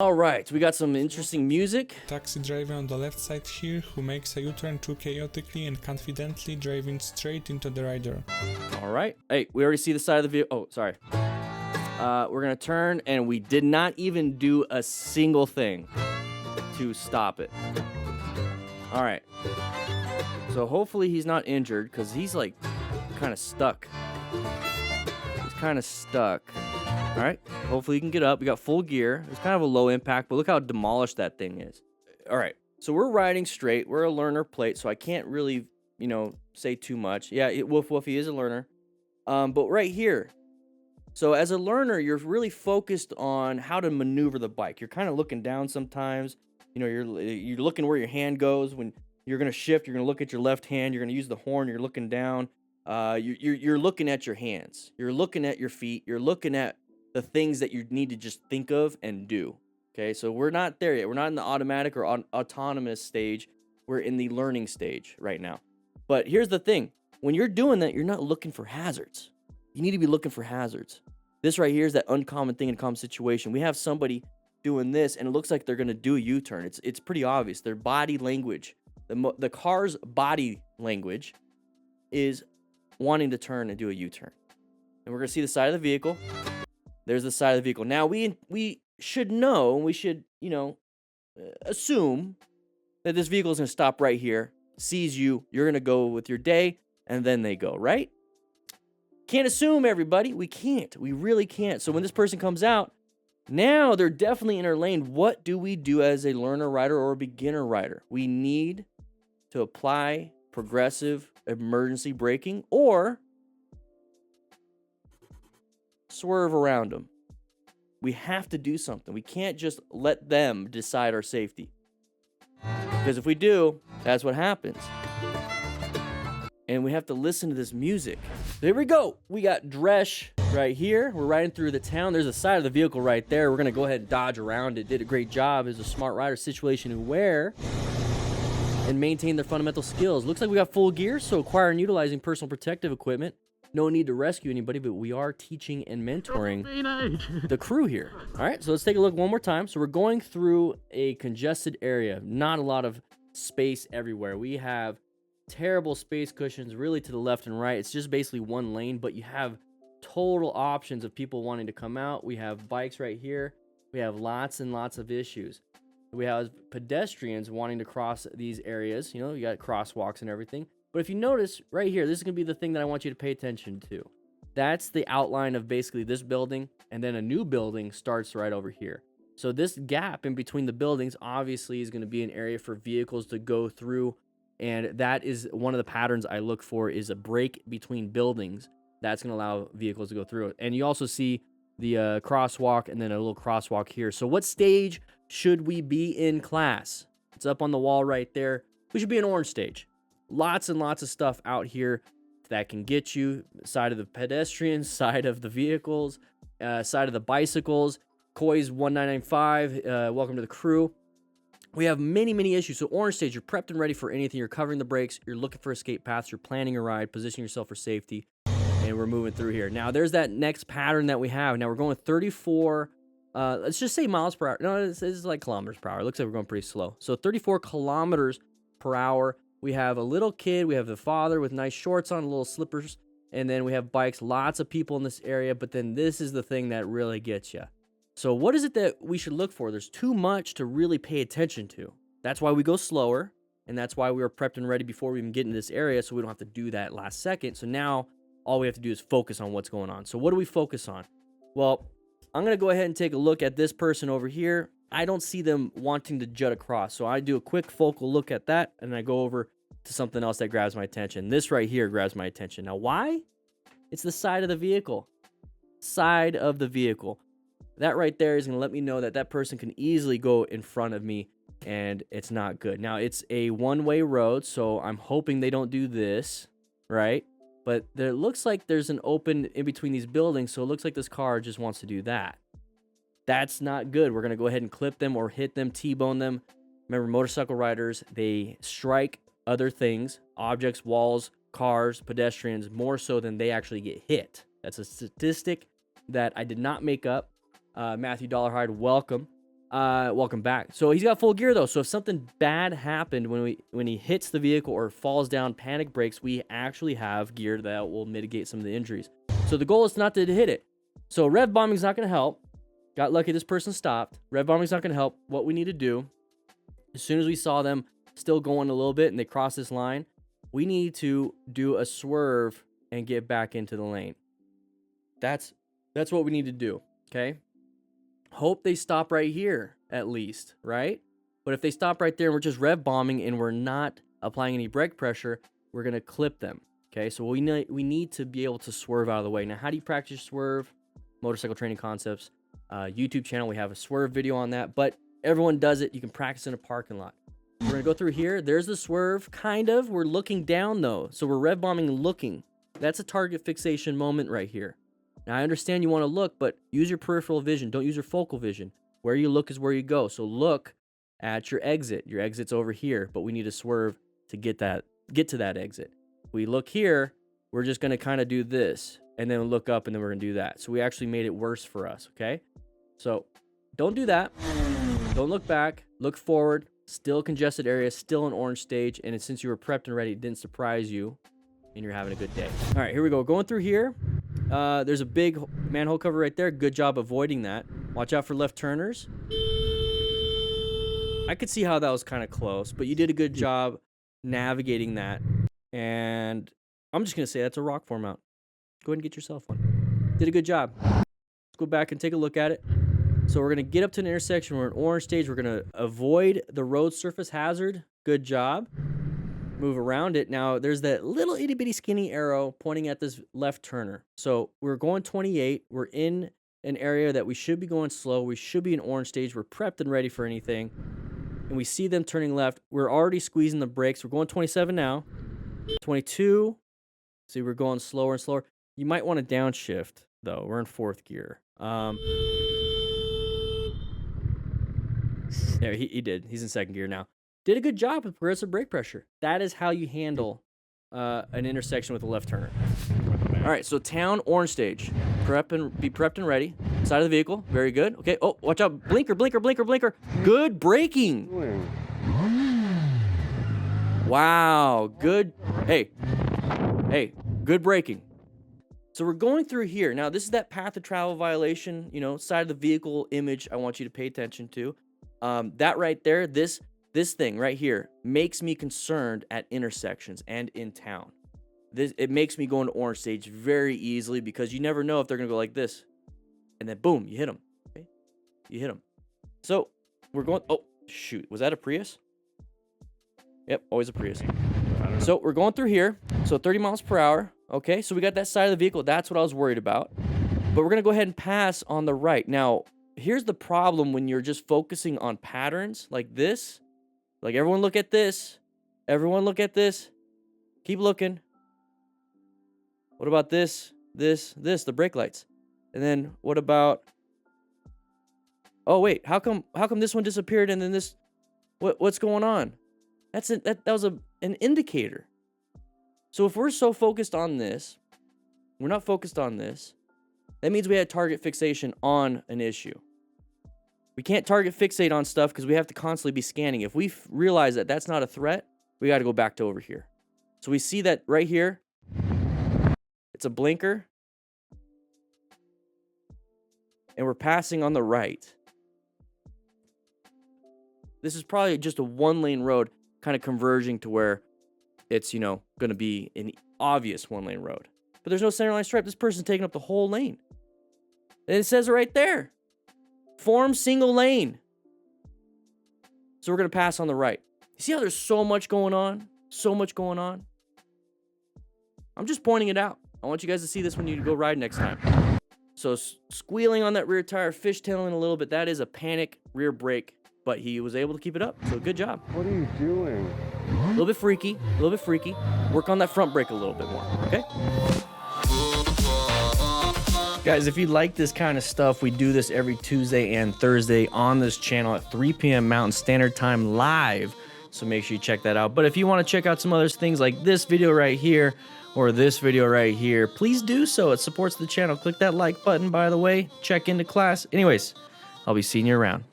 All right, we got some interesting music. Taxi driver on the left side here who makes a U-turn too chaotically and confidently driving straight into the rider. All right. Hey, we already see the side of the vehicle. Oh, sorry. We're going to turn, and we did not even do a single thing to stop it. All right. So hopefully he's not injured because he's like kind of stuck. He's kind of stuck. All right. Hopefully he can get up. We got full gear. It's kind of a low impact, but look how demolished that thing is. All right. So we're riding straight. We're a learner plate, so I can't really, say too much. Yeah, woof woof, he is a learner. But right here. So as a learner, you're really focused on how to maneuver the bike. You're kind of looking down sometimes. You're looking where your hand goes. When you're going to shift, you're going to look at your left hand. You're going to use the horn. You're looking down. You're looking at your hands. You're looking at your feet. You're looking at the things that you need to just think of and do. Okay, so we're not there yet. We're not in the automatic or autonomous stage. We're in the learning stage right now. But here's the thing. When you're doing that, you're not looking for hazards. You need to be looking for hazards. This right here is that uncommon thing in a common situation. We have somebody doing this, and it looks like they're going to do a U-turn. It's pretty obvious. Their body language, the car's body language is wanting to turn and do a U-turn. And we're going to see the side of the vehicle. There's the side of the vehicle. Now, we should know, we should, assume that this vehicle is going to stop right here, sees you, you're going to go with your day, and then they go, right? Can't assume, everybody. We can't. We really can't. So when this person comes out, now they're definitely in our lane. What do we do as a learner rider or a beginner rider? We need to apply progressive emergency braking or swerve around them. We have to do something. We can't just let them decide our safety. Because if we do, that's what happens. And we have to listen to this music. There we go. We got Dresch right here. We're riding through the town. There's a side of the vehicle right there. We're going to go ahead and dodge around it. Did a great job as a smart rider, situation aware, and maintain their fundamental skills. Looks like we got full gear, so acquire and utilizing personal protective equipment. No need to rescue anybody, but we are teaching and mentoring the crew here. All right, so let's take a look one more time. So we're going through a congested area. Not a lot of space everywhere. We have terrible space cushions really to the left and right. It's just basically one lane, but you have total options of people wanting to come out. We have bikes right here. We have lots and lots of issues. We have pedestrians wanting to cross these areas. You got crosswalks and everything. But if you notice right here, this is going to be the thing that I want you to pay attention to. That's the outline of basically this building, and then a new building starts right over here. So this gap in between the buildings obviously is going to be an area for vehicles to go through, and that is one of the patterns I look for is a break between buildings. That's going to allow vehicles to go through it. And you also see the crosswalk and then a little crosswalk here. So what stage should we be in class? It's up on the wall right there. We should be in orange stage. Lots and lots of stuff out here that can get you. Side of the pedestrians, side of the vehicles, side of the bicycles. Coy's 1995, welcome to the crew. We have many, many issues. So orange stage, you're prepped and ready for anything. You're covering the brakes. You're looking for escape paths. You're planning a ride, positioning yourself for safety. And we're moving through here. Now, there's that next pattern that we have. Now, we're going 34, let's just say miles per hour. No, this is like kilometers per hour. It looks like we're going pretty slow. So 34 kilometers per hour. We have a little kid. We have the father with nice shorts on, little slippers. And then we have bikes. Lots of people in this area. But then this is the thing that really gets you. So what is it that we should look for? There's too much to really pay attention to. That's why we go slower. And that's why we were prepped and ready before we even get into this area. So we don't have to do that last second. So now all we have to do is focus on what's going on. So what do we focus on? Well, I'm going to go ahead and take a look at this person over here. I don't see them wanting to jut across. So I do a quick focal look at that, and I go over to something else that grabs my attention. This right here grabs my attention. Now, why? It's the side of the vehicle. Side of the vehicle. That right there is going to let me know that that person can easily go in front of me, and it's not good. Now, it's a one-way road, so I'm hoping they don't do this, right? But there looks like there's an open in between these buildings, so it looks like this car just wants to do that. That's not good. We're going to go ahead and clip them or hit them, T-bone them. Remember, motorcycle riders, they strike other things, objects, walls, cars, pedestrians, more so than they actually get hit. That's a statistic that I did not make up. Matthew Dollarhide, welcome. Welcome back. So he's got full gear though. So if something bad happened when he hits the vehicle or falls down, panic brakes, we actually have gear that will mitigate some of the injuries. So the goal is not to hit it. So rev bombing is not going to help. Got lucky this person stopped. Rev bombing is not going to help. What we need to do, as soon as we saw them still going a little bit and they cross this line, we need to do a swerve and get back into the lane. That's what we need to do, okay? Hope they stop right here at least, right? But if they stop right there and we're just rev bombing and we're not applying any brake pressure, we're going to clip them, okay? So we need to be able to swerve out of the way. Now, how do you practice swerve? Motorcycle Training Concepts YouTube channel, we have a swerve video on that, but everyone does it. You can practice in a parking lot. We're going to go through here. There's the swerve, kind of. We're looking down, though. So we're rev bombing looking. That's a target fixation moment right here. Now, I understand you want to look, but use your peripheral vision. Don't use your focal vision. Where you look is where you go. So look at your exit. Your exit's over here, but we need to swerve to get to that exit. We look here, we're just going to kind of do this, and then look up, and then we're going to do that. So we actually made it worse for us, okay? So don't do that. Don't look back. Look forward. Still congested area, still an orange stage, and since you were prepped and ready, it didn't surprise you, and you're having a good day. All right, here we go. Going through here. There's a big manhole cover right there. Good job avoiding that. Watch out for left turners. I could see how that was kind of close, but you did a good job navigating that. And I'm just going to say that's a rock form mount. Go ahead and get yourself one. Did a good job. Let's go back and take a look at it. So we're going to get up to an intersection. We're in orange stage. We're going to avoid the road surface hazard. Good job. Move around it. Now, there's that little itty-bitty skinny arrow pointing at this left turner. So we're going 28. We're in an area that we should be going slow. We should be in orange stage. We're prepped and ready for anything. And we see them turning left. We're already squeezing the brakes. We're going 27 now. 22. See, we're going slower and slower. You might want to downshift, though. We're in fourth gear. Yeah, he did. He's in second gear now. Did a good job with progressive brake pressure. That is how you handle an intersection with a left turner. All right, so town orange stage. Be prepped and ready. Side of the vehicle. Very good. Okay. Oh, watch out. Blinker, blinker, blinker, blinker. Good braking. Wow. Good. Hey, good braking. So we're going through here. Now, this is that path of travel violation, side of the vehicle image I want you to pay attention to. That right there, this thing right here makes me concerned at intersections and in town. It makes me go into orange stage very easily because you never know if they're going to go like this. And then boom, you hit them. Okay? You hit them. So we're going, oh, shoot. Was that a Prius? Yep, always a Prius. So we're going through here. So 30 miles per hour. Okay, so we got that side of the vehicle. That's what I was worried about. But we're going to go ahead and pass on the right. Now, here's the problem when you're just focusing on patterns like this. Like, everyone look at this. Everyone look at this. Keep looking. What about this, the brake lights? And then what about... Oh, wait, how come this one disappeared and then this... What's going on? That was an indicator. So if we're so focused on this, we're not focused on this, that means we had target fixation on an issue. We can't target fixate on stuff because we have to constantly be scanning. If we realize that that's not a threat, we got to go back to over here. So we see that right here. It's a blinker. And we're passing on the right. This is probably just a one-lane road kind of converging to where it's, going to be an obvious one-lane road. But there's no center line stripe. This person's taking up the whole lane. And it says it right there. Form single lane. So we're going to pass on the right. You see how there's so much going on? So much going on? I'm just pointing it out. I want you guys to see this when you go ride next time. So squealing on that rear tire, fishtailing a little bit, that is a panic rear brake. But he was able to keep it up. So good job. What are you doing? A little bit freaky. Work on that front brake a little bit more. Okay? Guys, if you like this kind of stuff, we do this every Tuesday and Thursday on this channel at 3 p.m. Mountain Standard Time live. So make sure you check that out. But if you want to check out some other things like this video right here or this video right here, please do so. It supports the channel. Click that like button, by the way. Check into class. Anyways, I'll be seeing you around.